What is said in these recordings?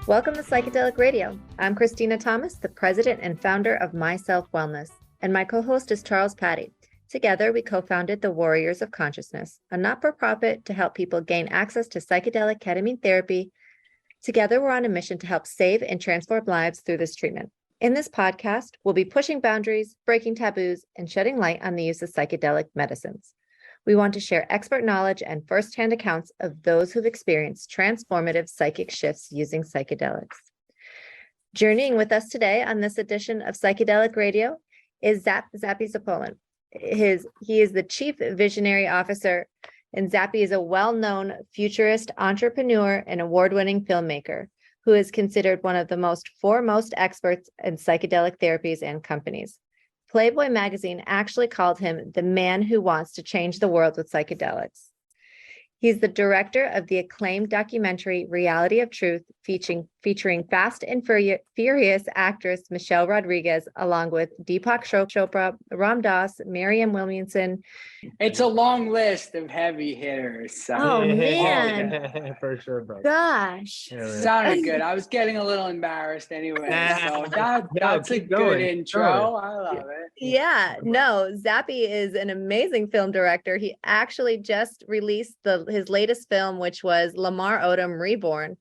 Welcome to Psychedelic Radio. I'm Christina Thomas, the president and founder of Myself Wellness, and my co-host is Charles Patty. Together, we co-founded the Warriors of Consciousness, a not-for-profit to help people gain access to psychedelic ketamine therapy. Together, we're on a mission to help save and transform lives through this treatment. In this podcast, we'll be pushing boundaries, breaking taboos, and shedding light on the use of psychedelic medicines. We want to share expert knowledge and firsthand accounts of those who've experienced transformative psychic shifts using psychedelics. Journeying with us today on this edition of Psychedelic Radio is Zappy Zapolin. He is the Chief Visionary Officer, and Zappy is a well-known futurist, entrepreneur, and award-winning filmmaker who is considered one of the foremost experts in psychedelic therapies and companies. Playboy magazine actually called him the man who wants to change the world with psychedelics. He's the director of the acclaimed documentary Reality of Truth, featuring Fast and Furious actress Michelle Rodriguez, along with Deepak Chopra, Ram Dass, Marianne Williamson. It's a long list of heavy hitters. So. Oh, man. For sure, bro. Gosh. Sounded good. I was getting a little embarrassed anyway. So that's a good intro. I love it. Yeah, no, Zappy is an amazing film director. He actually just released his latest film, which was Lamar Odom Reborn,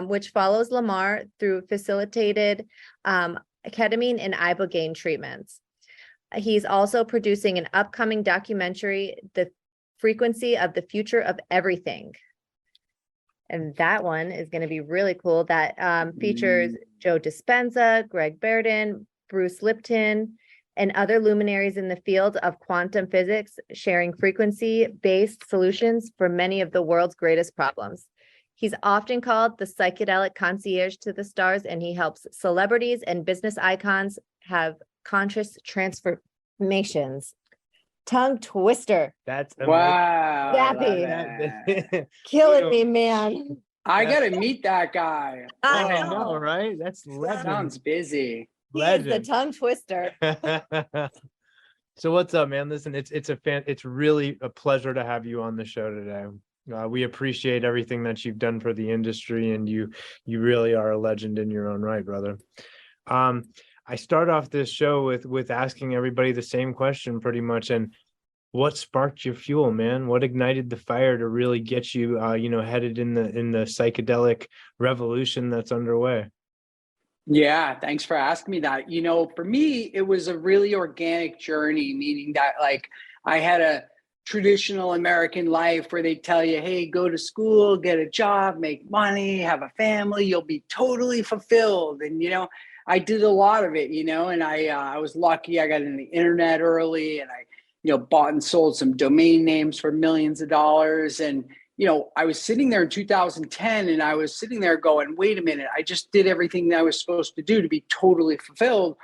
which follows Lamar through facilitated ketamine and ibogaine treatments. He's also producing an upcoming documentary, The Frequency of the Future of Everything. And that one is going to be really cool. That features Joe Dispenza, Greg Berden, Bruce Lipton, and other luminaries in the field of quantum physics, sharing frequency-based solutions for many of the world's greatest problems. He's often called the psychedelic concierge to the stars, and he helps celebrities and business icons have conscious transformations. Tongue twister. That's wow. Zappy. Killing me, man. I gotta meet that guy. I know, right? That's legend. Sounds busy. He is the tongue twister. So what's up, man? Listen, it's really a pleasure to have you on the show today. We appreciate everything that you've done for the industry, and you really are a legend in your own right, brother. I start off this show with asking everybody the same question pretty much. And what sparked your fuel, man? What ignited the fire to really get you, headed in the psychedelic revolution that's underway? Yeah, thanks for asking me that. For me, it was a really organic journey, meaning that I had a traditional American life where they tell you, hey, go to school, get a job, make money, have a family, you'll be totally fulfilled. And, I did a lot of it, and I was lucky. I got into the internet early, and I, bought and sold some domain names for millions of dollars. And, I was sitting there in 2010, and I was sitting there going, wait a minute, I just did everything that I was supposed to do to be totally fulfilled.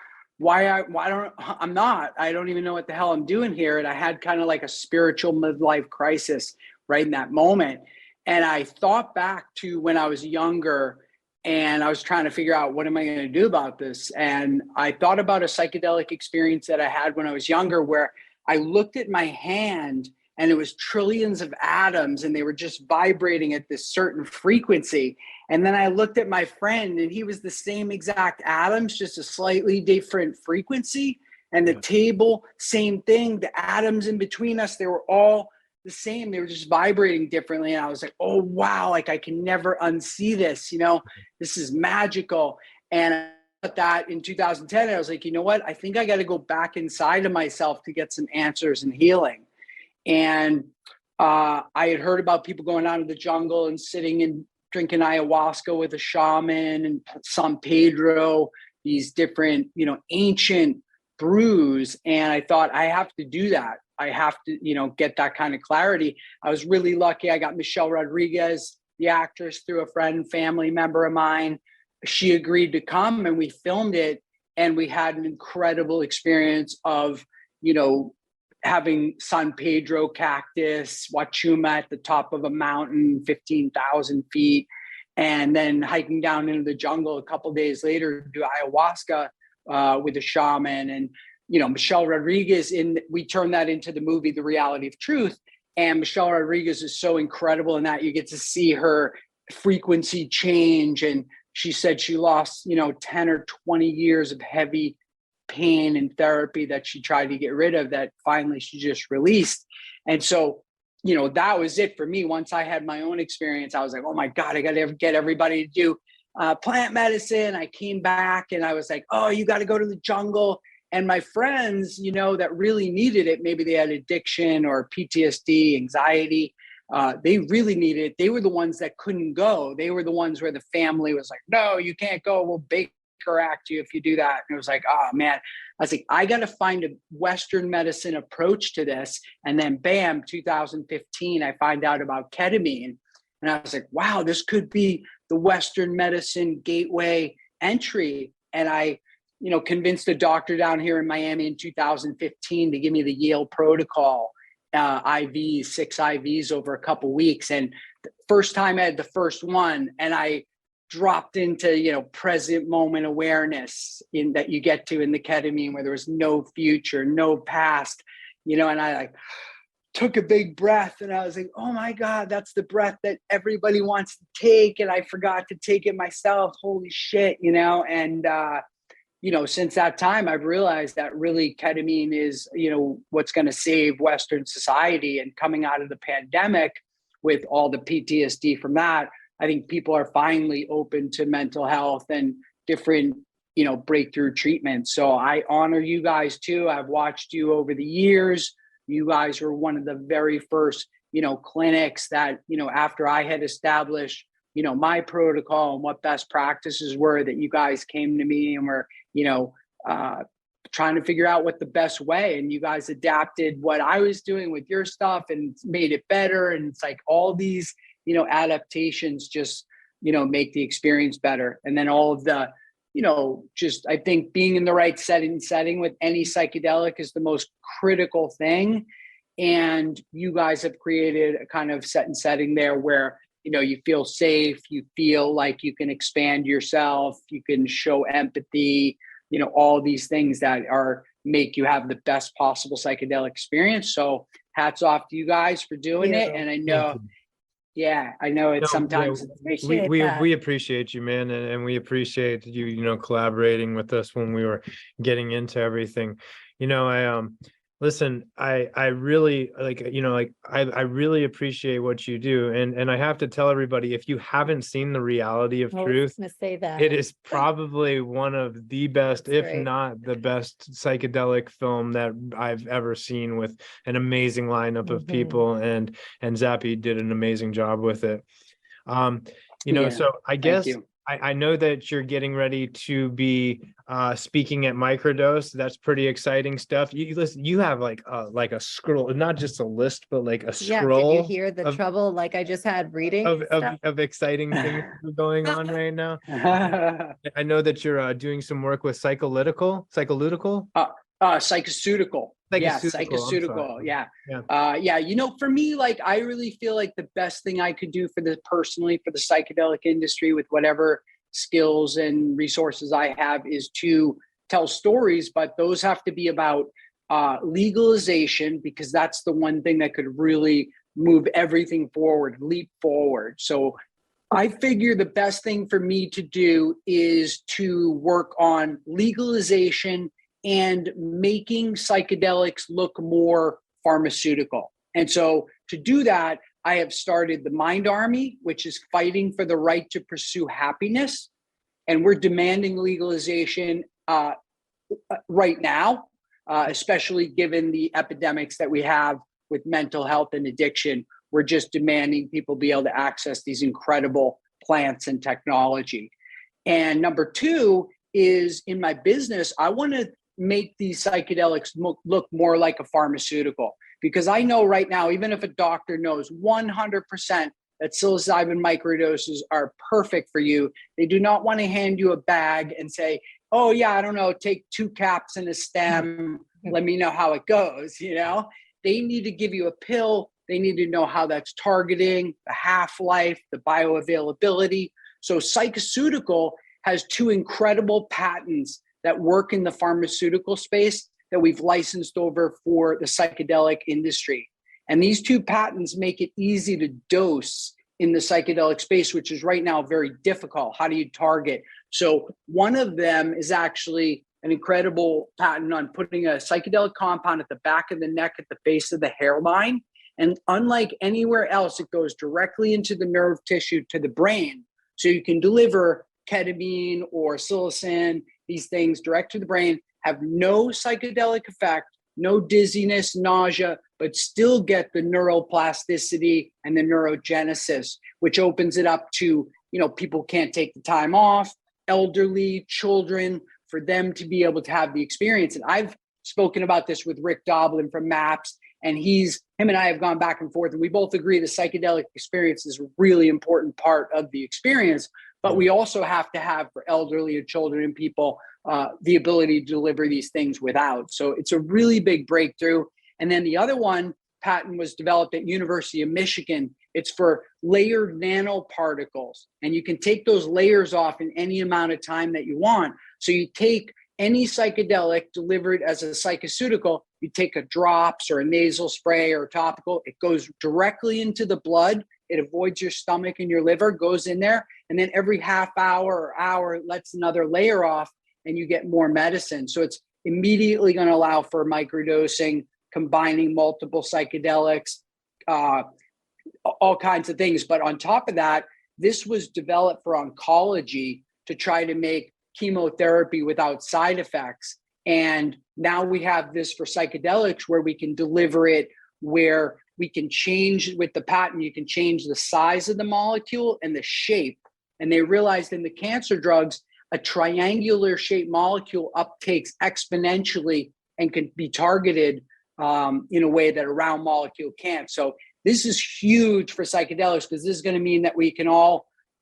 I don't even know what the hell I'm doing here. And I had kind of like a spiritual midlife crisis right in that moment. And I thought back to when I was younger, and I was trying to figure out, what am I going to do about this? And I thought about a psychedelic experience that I had when I was younger, where I looked at my hand and it was trillions of atoms, and they were just vibrating at this certain frequency. And then I looked at my friend, and he was the same exact atoms, just a slightly different frequency. And the table, same thing. The atoms in between us, they were all the same. They were just vibrating differently. And I was like, oh, wow, I can never unsee this. This is magical. And that in 2010, I was like, you know what? I think I got to go back inside of myself to get some answers and healing. And I had heard about people going out in the jungle and sitting and drinking ayahuasca with a shaman and San Pedro, these different, ancient brews. And I thought, I have to do that. I have to, get that kind of clarity. I was really lucky. I got Michelle Rodriguez, the actress, through a friend, family member of mine. She agreed to come, and we filmed it. And we had an incredible experience of, having San Pedro cactus, Wachuma at the top of a mountain, 15,000 feet, and then hiking down into the jungle a couple of days later to do ayahuasca with a shaman. And, Michelle Rodriguez, we turned that into the movie, The Reality of Truth. And Michelle Rodriguez is so incredible in that you get to see her frequency change and she said she lost, 10 or 20 years of heavy pain and therapy that she tried to get rid of, that finally she just released. And so, that was it for me. Once I had my own experience, I was like, oh my God, I got to get everybody to do plant medicine. I came back and I was like, oh, you got to go to the jungle. And my friends, that really needed it, maybe they had addiction or PTSD, anxiety, they really needed it. They were the ones that couldn't go. They were the ones where the family was like, no, you can't go. We'll Baker Act you if you do that. And it was like, oh man, I was like, I got to find a Western medicine approach to this. And then bam, 2015, I find out about ketamine. And I was like, wow, this could be the Western medicine gateway entry. And I, convinced a doctor down here in Miami in 2015 to give me the Yale protocol, IVs, 6 IVs over a couple weeks. And the first time I had the first one, and I dropped into, present moment awareness in that you get to in the ketamine, where there was no future, no past, and I took a big breath and I was like, oh my God, that's the breath that everybody wants to take. And I forgot to take it myself. Holy shit, and, since that time, I've realized that really ketamine is, what's going to save Western society. And coming out of the pandemic with all the PTSD from that, I think people are finally open to mental health and different, breakthrough treatments. So I honor you guys too. I've watched you over the years. You guys were one of the very first, clinics that, after I had established, my protocol and what best practices were, that you guys came to me and were, trying to figure out what the best way. And you guys adapted what I was doing with your stuff and made it better. And it's like all these, adaptations just, make the experience better. And then all of the, just, I think being in the right setting with any psychedelic is the most critical thing. And you guys have created a kind of setting there where, you feel safe, you feel like you can expand yourself, you can show empathy, all these things that make you have the best possible psychedelic experience. So hats off to you guys for doing it. And I know, it's sometimes we appreciate you, man. And we appreciate you, collaborating with us when we were getting into everything. Listen, I really I really appreciate what you do. And I have to tell everybody, if you haven't seen The Reality of Truth, say that. it is probably one of the best, if not the best, psychedelic film that I've ever seen, with an amazing lineup of people, and Zappy did an amazing job with it. So I guess I know that you're getting ready to be speaking at Microdose. That's pretty exciting stuff. You have like a scroll, not just a list, but like a scroll. Did you hear the trouble like I just had reading of exciting things going on right now? I know that you're doing some work with psychoceutical. Psychoceutical. Yeah, psychoceutical. Yeah. For me, like, I really feel like the best thing I could do for the psychedelic industry, with whatever skills and resources I have, is to tell stories, but those have to be about legalization, because that's the one thing that could really move everything forward, leap forward. So I figure the best thing for me to do is to work on legalization and making psychedelics look more pharmaceutical. And so to do that, I have started the Mind Army, which is fighting for the right to pursue happiness. And we're demanding legalization right now, especially given the epidemics that we have with mental health and addiction. We're just demanding people be able to access these incredible plants and technology. And number two is, in my business, I want to make these psychedelics look more like a pharmaceutical, because I know right now, even if a doctor knows 100% that psilocybin microdoses are perfect for you, they do not want to hand you a bag and say, oh yeah, I don't know, take 2 caps and a stem, let me know how it goes. They need to give you a pill. They need to know how that's targeting, the half-life, the bioavailability. So psychoceutical has 2 incredible patents that work in the pharmaceutical space that we've licensed over for the psychedelic industry. And these 2 patents make it easy to dose in the psychedelic space, which is right now very difficult. How do you target? So one of them is actually an incredible patent on putting a psychedelic compound at the back of the neck, at the base of the hairline. And unlike anywhere else, it goes directly into the nerve tissue to the brain. So you can deliver ketamine or psilocin, these things direct to the brain, have no psychedelic effect, no dizziness, nausea, but still get the neuroplasticity and the neurogenesis, which opens it up to, people can't take the time off, elderly, children, for them to be able to have the experience. And I've spoken about this with Rick Doblin from MAPS, and him and I have gone back and forth, and we both agree the psychedelic experience is a really important part of the experience, but we also have to have, for elderly and children and people, the ability to deliver these things without. So it's a really big breakthrough. And then the other patent was developed at University of Michigan. It's for layered nanoparticles, and you can take those layers off in any amount of time that you want. So you take any psychedelic delivered as a psychoceutical, you take a drops or a nasal spray or a topical, it goes directly into the blood. It avoids your stomach and your liver, goes in there, and then every half hour or hour, it lets another layer off and you get more medicine. So it's immediately going to allow for microdosing, combining multiple psychedelics, all kinds of things. But on top of that, this was developed for oncology to try to make chemotherapy without side effects. And now we have this for psychedelics where we can deliver it, where we can change with the patent, you can change the size of the molecule and the shape. And they realized in the cancer drugs, a triangular shaped molecule uptakes exponentially and can be targeted in a way that a round molecule can't. So this is huge for psychedelics, because this is going to mean that we can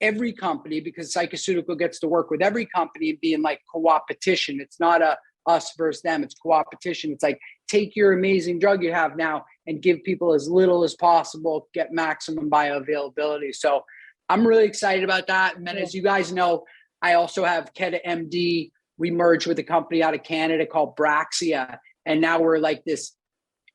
every company, because psychoceutical gets to work with every company and be in like co-opetition. It's not a us versus them, it's co-opetition. It's like, take your amazing drug you have now and give people as little as possible, get maximum bioavailability. So I'm really excited about that. And then, as you guys know, I also have KetaMD. We merged with a company out of Canada called Braxia. And now we're like this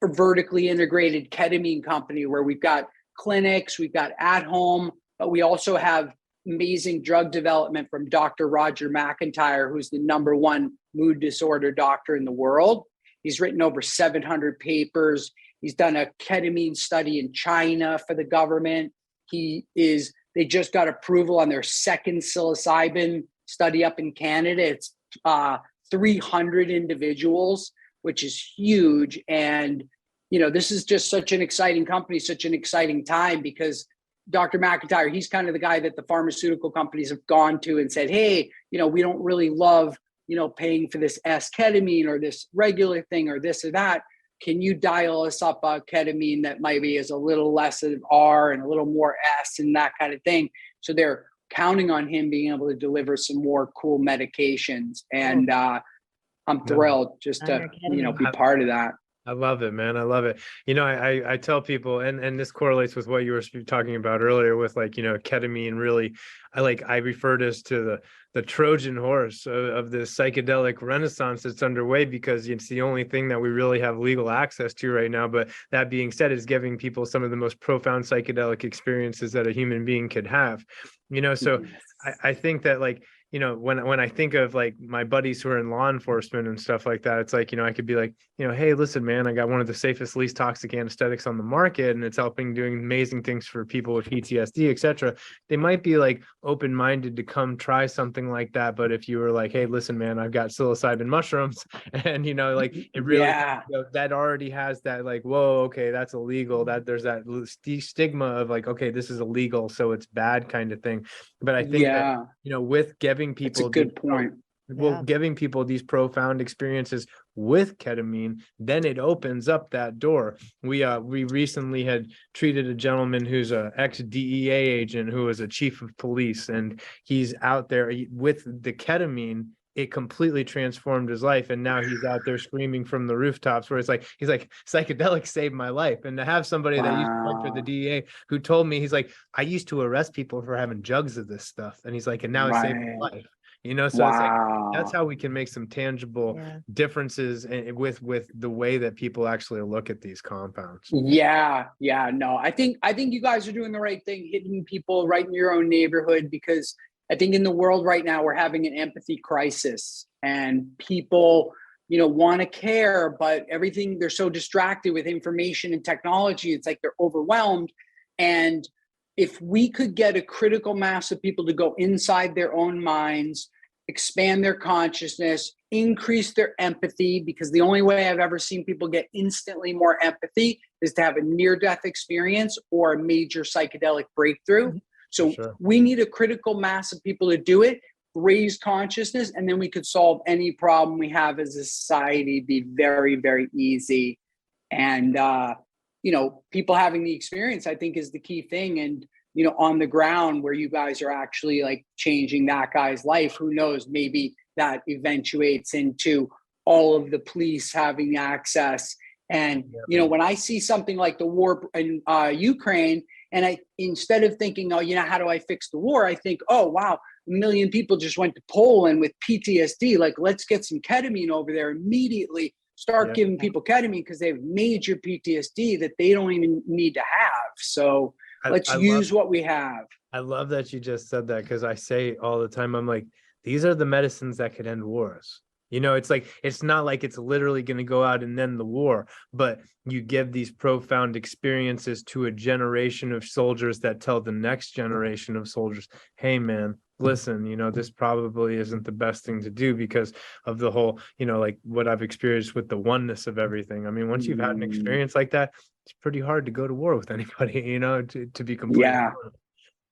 vertically integrated ketamine company where we've got clinics, we've got at home, but we also have amazing drug development from Dr. Roger McIntyre, who's the -- mood disorder doctor in the world. He's written over 700 papers. He's done a ketamine study in China for the government. They just got approval on their second psilocybin study up in Canada. It's 300 individuals, which is huge. And, this is just such an exciting company, such an exciting time, because Dr. McIntyre, he's kind of the guy that the pharmaceutical companies have gone to and said, hey, we don't really love, paying for this S-ketamine or this regular thing or this or that. Can you dial us up a ketamine that maybe is a little less of R and a little more S and that kind of thing? So they're counting on him being able to deliver some more cool medications. And I'm thrilled just to, be part of that. I love it, man. I love it. I tell people, and this correlates with what you were talking about earlier with ketamine. Really, I refer this to the Trojan horse of the psychedelic renaissance that's underway, because it's the only thing that we really have legal access to right now. But that being said, it's giving people some of the most profound psychedelic experiences that a human being could have. So I think that when I think of my buddies who are in law enforcement and stuff like that, it's I could be hey, listen, man, I got one of the safest, least toxic anesthetics on the market, and it's doing amazing things for people with PTSD, etc. They might be open-minded to come try something like that. But if you were hey, listen, man, I've got psilocybin mushrooms, and it really, that already has that whoa, okay, that's illegal. That there's that stigma of okay, this is illegal, so it's bad kind of thing. But I think that with giving people, that's a good point. Giving people these profound experiences with ketamine, then it opens up that door. We recently had treated a gentleman who's a ex-DEA agent who was a chief of police, and he's out there with the ketamine. It completely transformed his life, and now he's out there screaming from the rooftops where he's like psychedelic saved my life. And to have somebody that used to work for the DEA who told me, I used to arrest people for having jugs of this stuff, and he's and now it saved my life. So it's like, that's Wow. how we can make some tangible Yeah. differences with the way that people actually look at these compounds. Yeah, yeah, no. I think you guys are doing the right thing, hitting people right in your own neighborhood, because I think in the world right now we're having an empathy crisis, and people, want to care, but everything, they're so distracted with information and technology. It's like they're overwhelmed. And if we could get a critical mass of people to go inside their own minds, expand their consciousness, increase their empathy, because the only way I've ever seen people get instantly more empathy is to have a near-death experience or a major psychedelic breakthrough. So Sure. we need a critical mass of people to do it, raise consciousness, and then we could solve any problem we have as a society, be very, very easy. And, people having the experience, I think, is the key thing. And, on the ground where you guys are actually like changing that guy's life, who knows, maybe that eventuates into all of the police having access. And, when I see something like the war in Ukraine, and instead of thinking, oh, how do I fix the war? I think, oh, wow, 1 million people just went to Poland with PTSD. Like, let's get some ketamine over there immediately. Start giving people ketamine because they have major PTSD that they don't even need to have. So let's use what we have. I love that you just said that, because I say all the time, I'm like, these are the medicines that could end wars. It's like, it's not like it's literally going to go out and end the war, but you give these profound experiences to a generation of soldiers that tell the next generation of soldiers, hey, man, listen, this probably isn't the best thing to do because of the whole, like what I've experienced with the oneness of everything. I mean, once you've had an experience like that, it's pretty hard to go to war with anybody, to be completely honest.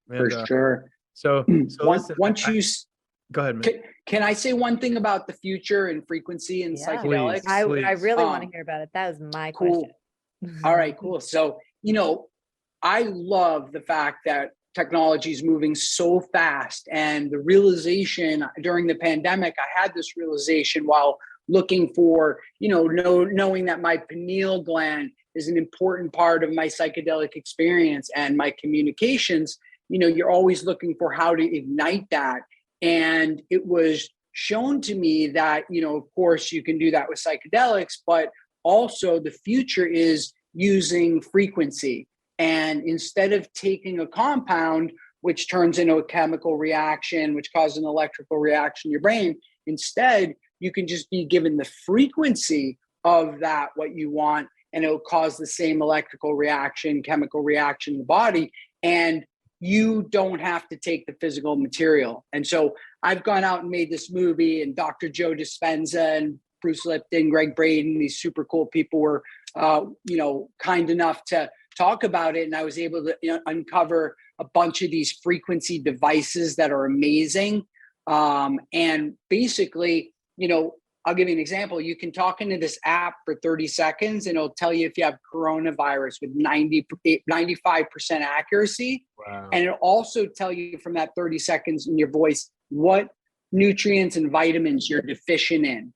For sure. So listen, once you go ahead, man. Can I say one thing about the future and frequency and psychedelics? I really want to hear about it. That was my question. All right, cool. So, I love the fact that technology is moving so fast, and the realization during the pandemic, I had this realization while looking for, knowing that my pineal gland is an important part of my psychedelic experience and my communications. You're always looking for how to ignite that. And it was shown to me that, of course, you can do that with psychedelics, but also the future is using frequency. And instead of taking a compound, which turns into a chemical reaction, which causes an electrical reaction in your brain, instead, you can just be given the frequency of that, what you want, and it'll cause the same electrical reaction, chemical reaction in the body. And you don't have to take the physical material. And so I've gone out and made this movie, and Dr. Joe Dispenza and Bruce Lipton, Greg Braden, these super cool people were, kind enough to talk about it. And I was able to uncover a bunch of these frequency devices that are amazing. And basically, I'll give you an example. You can talk into this app for 30 seconds and it'll tell you if you have coronavirus with 95% accuracy. Wow. And it'll also tell you from that 30 seconds in your voice what nutrients and vitamins you're deficient in.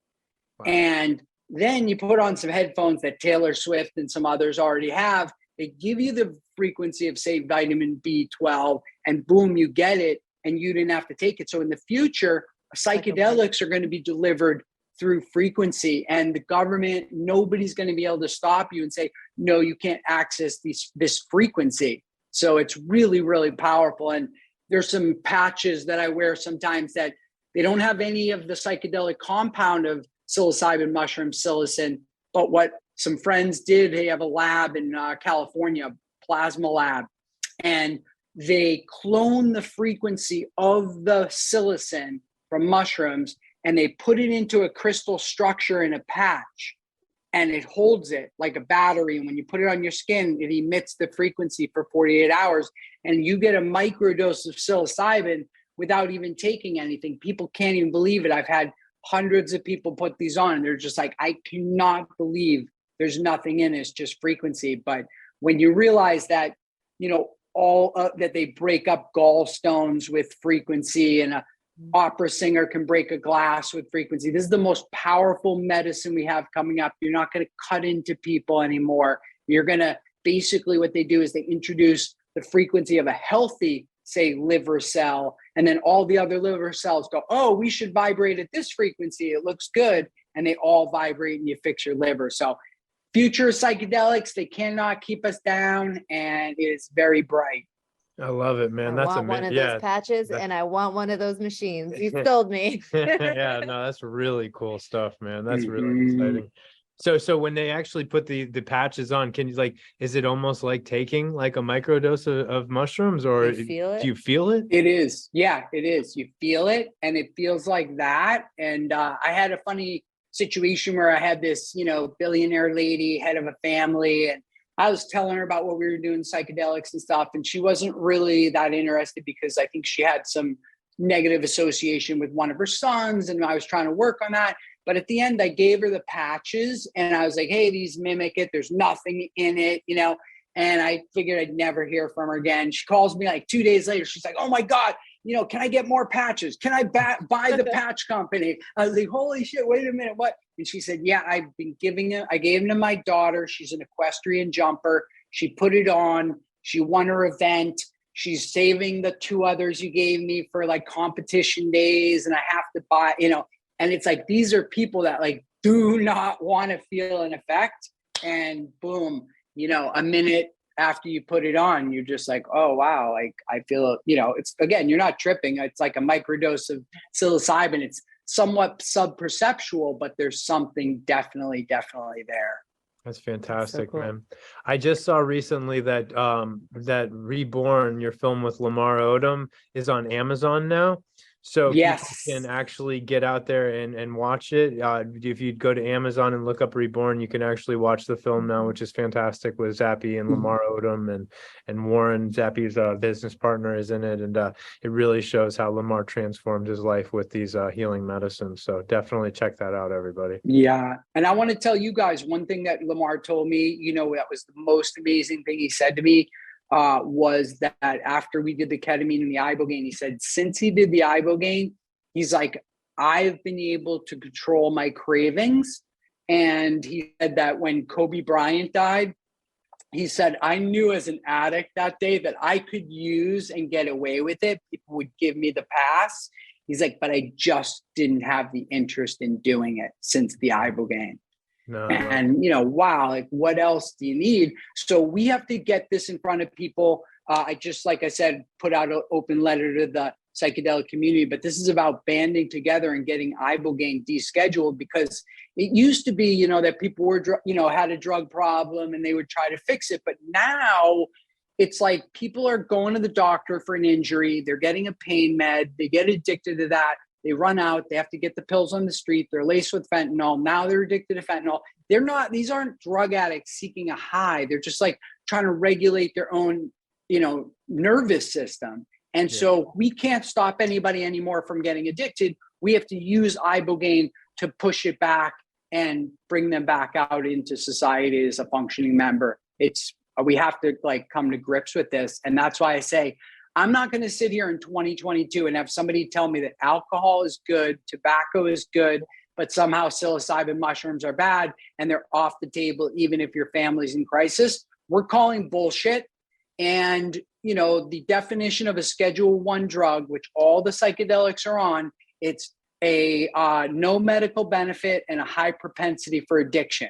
Wow. And then you put on some headphones that Taylor Swift and some others already have. They give you the frequency of, say, vitamin B12, and boom, you get it, and you didn't have to take it. So in the future, psychedelics are going to be delivered through frequency, and the government, nobody's going to be able to stop you and say, no, you can't access this frequency. So it's really, really powerful. And there's some patches that I wear sometimes that they don't have any of the psychedelic compound of psilocybin mushroom psilocin, but what some friends did, they have a lab in California, plasma lab, and they clone the frequency of the psilocin from mushrooms, and they put it into a crystal structure in a patch, and it holds it like a battery. And when you put it on your skin, it emits the frequency for 48 hours, and you get a microdose of psilocybin without even taking anything. People can't even believe it. I've had hundreds of people put these on, and they're just like, I cannot believe there's nothing in it, it's just frequency. But when you realize that, that they break up gallstones with frequency, and a opera singer can break a glass with frequency. This is the most powerful medicine we have coming up. You're not going to cut into people anymore. You're going to, basically what they do is they introduce the frequency of a healthy say, liver cell, and then all the other liver cells go, oh, we should vibrate at this frequency. It looks good. And they all vibrate and you fix your liver. So future psychedelics, they cannot keep us down, and it is very bright. I love it, man. I That's want one of amazing. those patches, and I want one of those machines. You sold me. Yeah, no, that's really cool stuff, man. That's really exciting. So when they actually put the patches on, can you like, is it almost like taking like a microdose of mushrooms, or You feel it? do you feel it? It is. Yeah, it is. You feel it, and it feels like that. And I had a funny situation where I had this, billionaire lady, head of a family, and I was telling her about what we were doing, psychedelics and stuff, and she wasn't really that interested because I think she had some negative association with one of her sons, and I was trying to work on that. But at the end, I gave her the patches, and I was like, hey, these mimic it. There's nothing in it, and I figured I'd never hear from her again. She calls me like 2 days later. She's like, oh my God, can I get more patches? Can I buy the patch company? I was like, holy shit, wait a minute, what? And she said, yeah, I've been I gave them to my daughter. She's an equestrian jumper. She put it on. She won her event. She's saving the 2 others you gave me for like competition days. And I have to buy, and it's like, these are people that like do not want to feel an effect. And boom, a minute after you put it on, you're just like, oh, wow. Like I feel, it's, again, you're not tripping. It's like a microdose of psilocybin. It's somewhat sub-perceptual, but there's something definitely there. That's fantastic, So cool. man. I just saw recently that that Reborn, your film with Lamar Odom, is on Amazon now. So Yes. people can actually get out there and watch it. If you go to Amazon and look up Reborn, you can actually watch the film now, which is fantastic, with Zappy and Lamar Odom, and Warren, Zappy's business partner, is in it. And it really shows how Lamar transformed his life with these healing medicines. So definitely check that out, everybody. Yeah. And I want to tell you guys one thing that Lamar told me, that was the most amazing thing he said to me. Was that after we did the ketamine and the ibogaine, he said, since he did the ibogaine, he's like, I've been able to control my cravings. And he said that when Kobe Bryant died, he said, I knew as an addict that day that I could use and get away with it. People would give me the pass. He's like, but I just didn't have the interest in doing it since the ibogaine. No. And, wow, like what else do you need? So we have to get this in front of people. I just, like I said, put out an open letter to the psychedelic community, but this is about banding together and getting ibogaine descheduled, because it used to be, that people were, had a drug problem and they would try to fix it. But now it's like people are going to the doctor for an injury. They're getting a pain med. They get addicted to that. They run out, they have to get the pills on the street. They're laced with fentanyl. Now they're addicted to fentanyl. These aren't drug addicts seeking a high. They're just like trying to regulate their own, nervous system. And so we can't stop anybody anymore from getting addicted. We have to use ibogaine to push it back and bring them back out into society as a functioning member. We have to like come to grips with this. And that's why I say, I'm not going to sit here in 2022 and have somebody tell me that alcohol is good, tobacco is good, but somehow psilocybin mushrooms are bad and they're off the table, even if your family's in crisis. We're calling bullshit. And, the definition of a Schedule I drug, which all the psychedelics are on, it's a no medical benefit and a high propensity for addiction.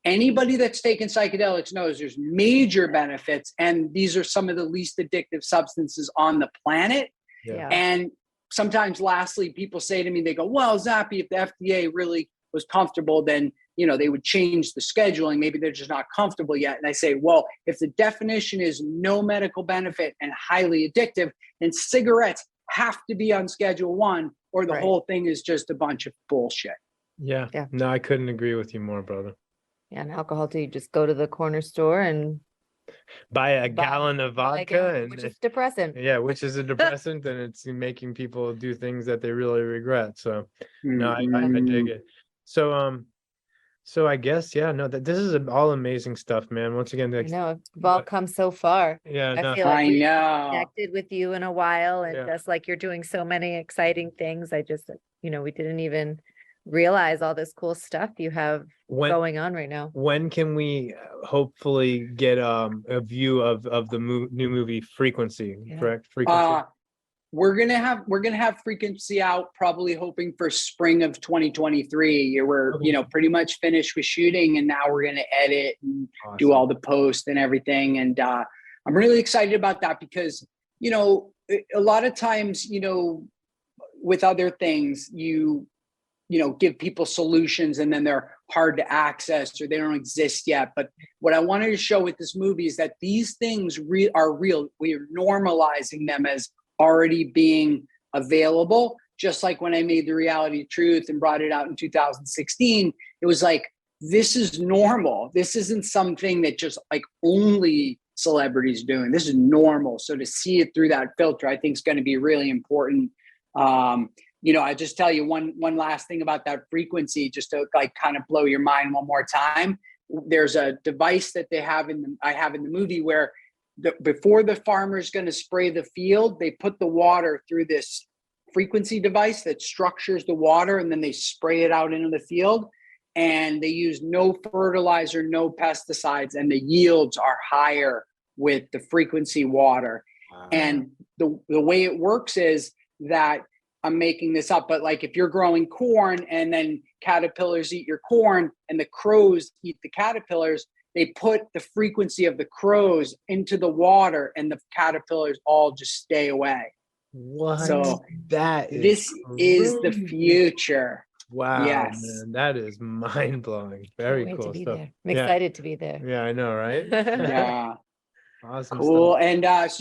Anybody that's taken psychedelics knows there's major benefits, and these are some of the least addictive substances on the planet. Yeah. And sometimes, lastly, people say to me, they go, well, Zappy, if the FDA really was comfortable, then, they would change the scheduling. Maybe they're just not comfortable yet. And I say, well, if the definition is no medical benefit and highly addictive, then cigarettes have to be on Schedule I, or the whole thing is just a bunch of bullshit. Yeah. No, I couldn't agree with you more, brother. Yeah, and alcohol too. You just go to the corner store and buy a gallon of vodka, which is depressant. Yeah, which is a depressant, and it's making people do things that they really regret. So no, I dig it. So I guess this is all amazing stuff, man. Once again, I know we've all come so far. Yeah, I feel like we've connected with you in a while, and just like you're doing so many exciting things. I just, we didn't even realize all this cool stuff you have going on right now. When can we hopefully get a view of the new movie Frequency? Correct? Frequency. We're gonna have Frequency out, probably hoping for spring of 2023. We're pretty much finished with shooting, and now we're gonna edit and do all the post and everything. And I'm really excited about that because a lot of times with other things you give people solutions and then they're hard to access or they don't exist yet. But what I wanted to show with this movie is that these things are real. We are normalizing them as already being available. Just like when I made The Reality of Truth and brought it out in 2016, it was like, this is normal. This isn't something that just like only celebrities doing. This is normal. So to see it through that filter, I think is going to be really important. I just tell you one last thing about that Frequency, just to like kind of blow your mind one more time. There's a device that I have in the movie where before the farmer's going to spray the field, they put the water through this frequency device that structures the water, and then they spray it out into the field. And they use no fertilizer, no pesticides, and the yields are higher with the frequency water. Wow. And the way it works is that, I'm making this up, but like if you're growing corn and then caterpillars eat your corn and the crows eat the caterpillars, they put the frequency of the crows into the water and the caterpillars all just stay away. What? So this is the future. Wow, yes, man, that is mind blowing. Very cool stuff. There. I'm excited to be there. Yeah, I know, right? Yeah. Awesome. Cool. Stuff.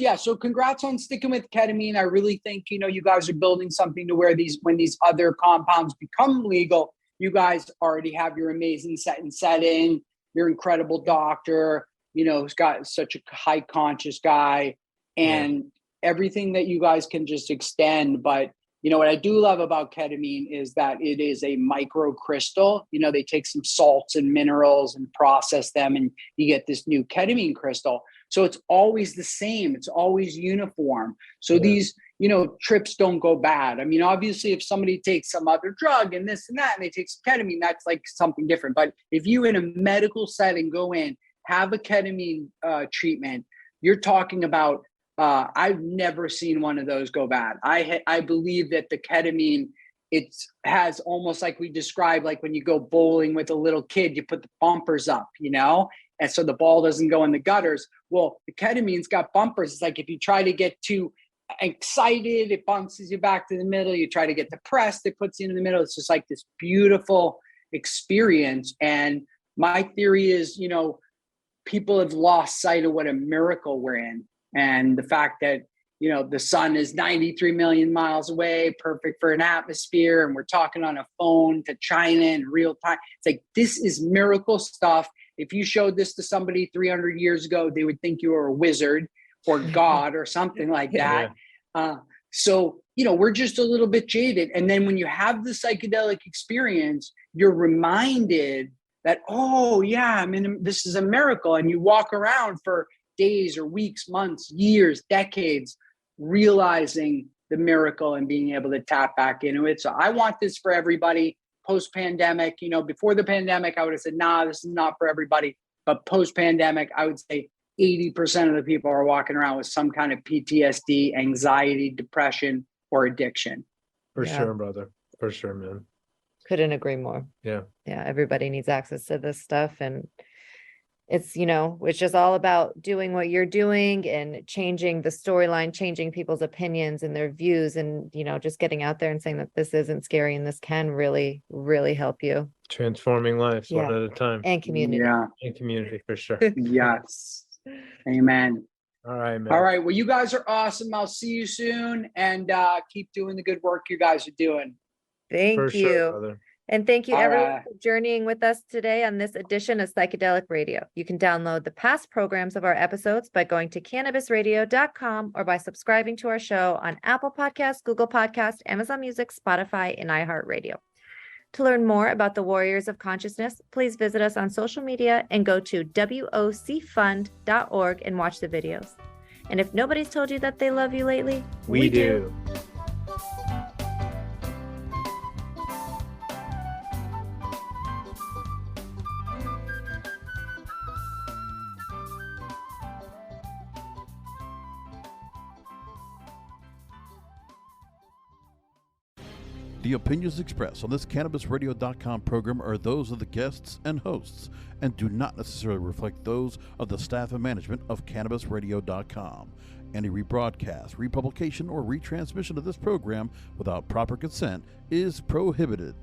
And so congrats on sticking with ketamine. I really think, you guys are building something to where when these other compounds become legal, you guys already have your amazing setting, your incredible doctor, who's got such a high conscious guy, and everything that you guys can just extend. But what I do love about ketamine is that it is a microcrystal. They take some salts and minerals and process them, and you get this new ketamine crystal. So it's always the same. It's always uniform. So these, trips don't go bad. I mean, obviously, if somebody takes some other drug and this and that, and they take some ketamine, that's like something different. But if you in a medical setting go in, have a ketamine treatment, you're talking about, I've never seen one of those go bad. I believe that the ketamine, it has almost like we described, like when you go bowling with a little kid, you put the bumpers up, and so the ball doesn't go in the gutters. Well, the ketamine's got bumpers. It's like if you try to get too excited, it bounces you back to the middle. You try to get depressed, it puts you in the middle. It's just like this beautiful experience. And my theory is, people have lost sight of what a miracle we're in. And the fact that, the sun is 93 million miles away, perfect for an atmosphere. And we're talking on a phone to China in real time. It's like, this is miracle stuff. If you showed this to somebody 300 years ago, they would think you were a wizard or God or something like that. So, we're just a little bit jaded. And then when you have the psychedelic experience, you're reminded that, oh yeah, I mean, this is a miracle. And you walk around for days or weeks, months, years, decades, realizing the miracle and being able to tap back into it. So I want this for everybody. Post-pandemic, before the pandemic, I would have said, nah, this is not for everybody. But post-pandemic, I would say 80% of the people are walking around with some kind of PTSD, anxiety, depression, or addiction. For sure, brother. For sure, man. Couldn't agree more. Yeah. Yeah. Everybody needs access to this stuff. And it's, it's just all about doing what you're doing and changing the storyline, changing people's opinions and their views, and, just getting out there and saying that this isn't scary and this can really, really help you. Transforming lives one at a time. And community. Yeah. And community, for sure. Yes. Amen. All right, man. All right. Well, you guys are awesome. I'll see you soon, and keep doing the good work you guys are doing. Thank you. Sure, brother. And thank you everyone for journeying with us today on this edition of Psychedelic Radio. You can download the past programs of our episodes by going to cannabisradio.com or by subscribing to our show on Apple Podcasts, Google Podcasts, Amazon Music, Spotify, and iHeartRadio. To learn more about the Warriors of Consciousness, please visit us on social media and go to wocfund.org and watch the videos. And if nobody's told you that they love you lately, we do. The opinions expressed on this CannabisRadio.com program are those of the guests and hosts and do not necessarily reflect those of the staff and management of CannabisRadio.com. Any rebroadcast, republication, or retransmission of this program without proper consent is prohibited.